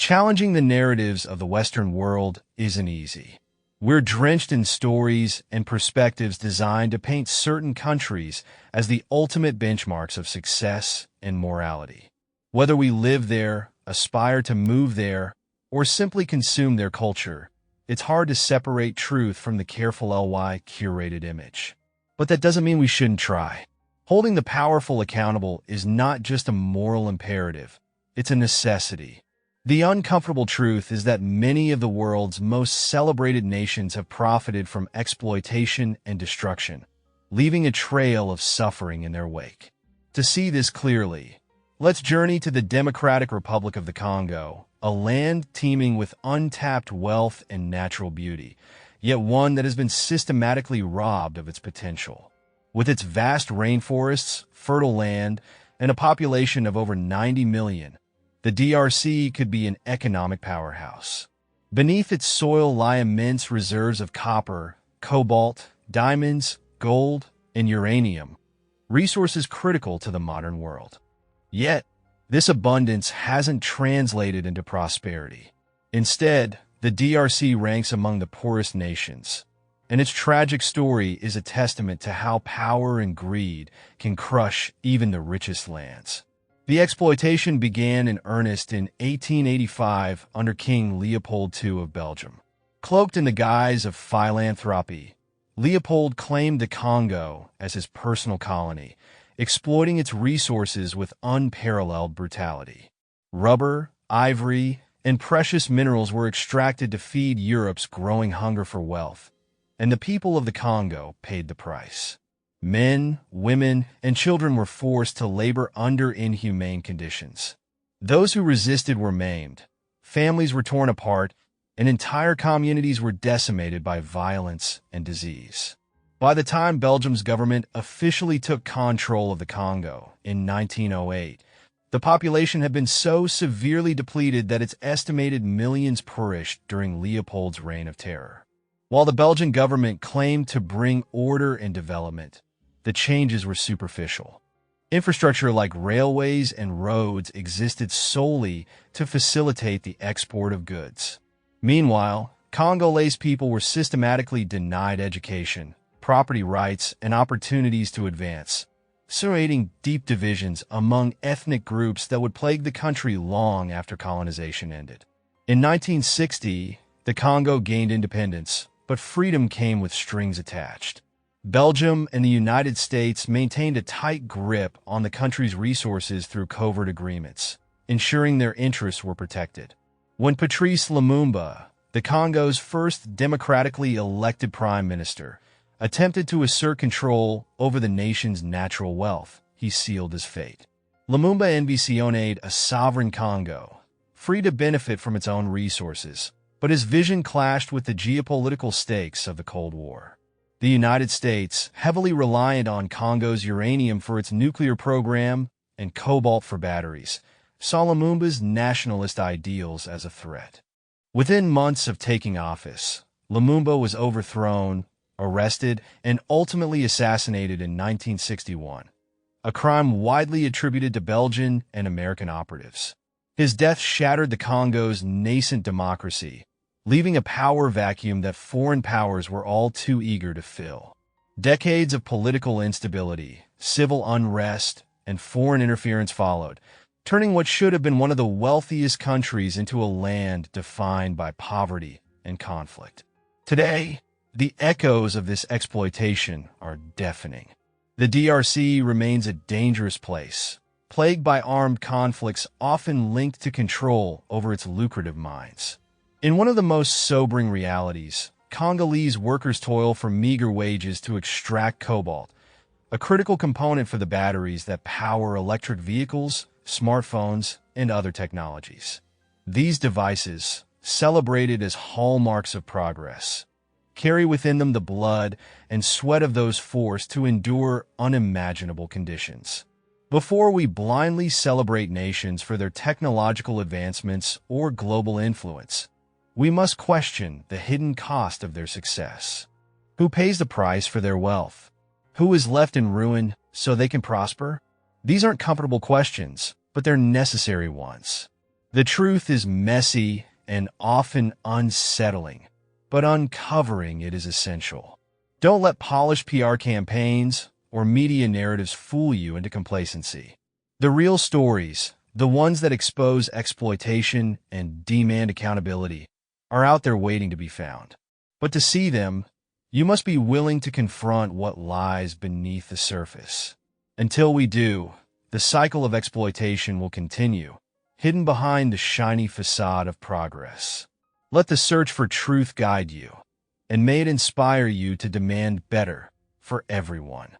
Challenging the narratives of the Western world isn't easy. We're drenched in stories and perspectives designed to paint certain countries as the ultimate benchmarks of success and morality. Whether we live there, aspire to move there, or simply consume their culture, it's hard to separate truth from the careful curated image. But that doesn't mean we shouldn't try. Holding the powerful accountable is not just a moral imperative, it's a necessity. The uncomfortable truth is that many of the world's most celebrated nations have profited from exploitation and destruction, leaving a trail of suffering in their wake. To see this clearly, let's journey to the Democratic Republic of the Congo, a land teeming with untapped wealth and natural beauty, yet one that has been systematically robbed of its potential. With its vast rainforests, fertile land, and a population of over 90 million, the DRC could be an economic powerhouse. Beneath its soil lie immense reserves of copper, cobalt, diamonds, gold, and uranium, resources critical to the modern world. Yet, this abundance hasn't translated into prosperity. Instead, the DRC ranks among the poorest nations, and its tragic story is a testament to how power and greed can crush even the richest lands. The exploitation began in earnest in 1885 under King Leopold II of Belgium. Cloaked in the guise of philanthropy, Leopold claimed the Congo as his personal colony, exploiting its resources with unparalleled brutality. Rubber, ivory, and precious minerals were extracted to feed Europe's growing hunger for wealth, and the people of the Congo paid the price. Men, women, and children were forced to labor under inhumane conditions. Those who resisted were maimed, families were torn apart, and entire communities were decimated by violence and disease. By the time Belgium's government officially took control of the Congo in 1908, the population had been so severely depleted that its estimated millions perished during Leopold's reign of terror. While the Belgian government claimed to bring order and development, the changes were superficial. Infrastructure like railways and roads existed solely to facilitate the export of goods. Meanwhile, Congolese people were systematically denied education, property rights, and opportunities to advance, creating deep divisions among ethnic groups that would plague the country long after colonization ended. In 1960, the Congo gained independence, but freedom came with strings attached. Belgium and the United States maintained a tight grip on the country's resources through covert agreements, ensuring their interests were protected. When Patrice Lumumba, the Congo's first democratically elected prime minister, attempted to assert control over the nation's natural wealth, he sealed his fate. Lumumba envisioned a sovereign Congo, free to benefit from its own resources, but his vision clashed with the geopolitical stakes of the Cold War. The United States, heavily reliant on Congo's uranium for its nuclear program and cobalt for batteries, saw Lumumba's nationalist ideals as a threat. Within months of taking office, Lumumba was overthrown, arrested, and ultimately assassinated in 1961, a crime widely attributed to Belgian and American operatives. His death shattered the Congo's nascent democracy, leaving a power vacuum that foreign powers were all too eager to fill. Decades of political instability, civil unrest, and foreign interference followed, turning what should have been one of the wealthiest countries into a land defined by poverty and conflict. Today, the echoes of this exploitation are deafening. The DRC remains a dangerous place, plagued by armed conflicts often linked to control over its lucrative mines. In one of the most sobering realities, Congolese workers toil for meager wages to extract cobalt, a critical component for the batteries that power electric vehicles, smartphones, and other technologies. These devices, celebrated as hallmarks of progress, carry within them the blood and sweat of those forced to endure unimaginable conditions. Before we blindly celebrate nations for their technological advancements or global influence, we must question the hidden cost of their success. Who pays the price for their wealth? Who is left in ruin so they can prosper? These aren't comfortable questions, but they're necessary ones. The truth is messy and often unsettling, but uncovering it is essential. Don't let polished PR campaigns or media narratives fool you into complacency. The real stories, the ones that expose exploitation and demand accountability, are out there waiting to be found. But to see them, you must be willing to confront what lies beneath the surface. Until we do, the cycle of exploitation will continue, hidden behind the shiny facade of progress. Let the search for truth guide you, and may it inspire you to demand better for everyone.